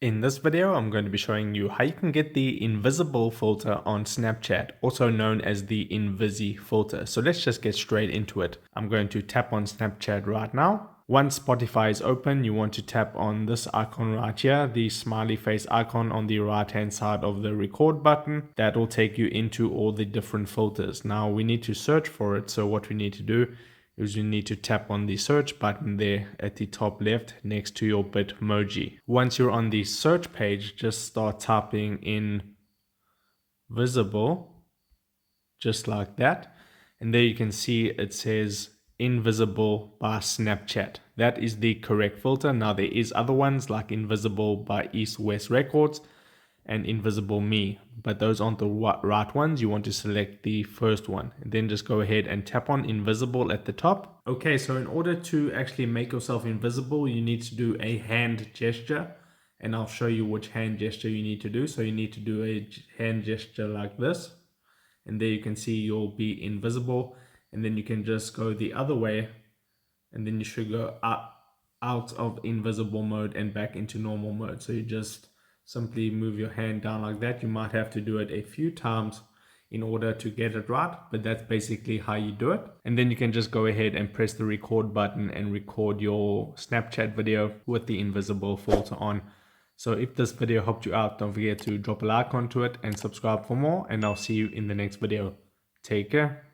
In this video, I'm going to be showing you how you can get the invisible filter on Snapchat, also known as the Invisi filter. So let's just get straight into it. I'm going to tap on Snapchat right now. Once Spotify is open, you want to tap on this icon right here, the smiley face icon on the right hand side of the record button. That will take you into all the different filters. Now we need to search for it. So what we need to do is you need to tap on the search button there at the top left next to your Bitmoji. Once you're on the search page, just start typing in visible, just like that. And there you can see it says Invisible by Snapchat. That is the correct filter. Now there is other ones like Invisible by East West Records and Invisible Me, but those aren't the right ones. You want to select the first one and then just go ahead and tap on Invisible at the top. Okay, so in order to actually make yourself invisible, you need to do a hand gesture, and I'll show you which hand gesture you need to do. So you need to do a hand gesture like this, and there you can see you'll be invisible, and then you can just go the other way, and then you should go out of invisible mode and back into normal mode. So you just simply move your hand down like that. You might have to do it a few times in order to get it right, but that's basically how you do it. And then you can just go ahead and press the record button and record your Snapchat video with the invisible filter on. So if this video helped you out, don't forget to drop a like onto it and subscribe for more, and I'll see you in the next video. Take care.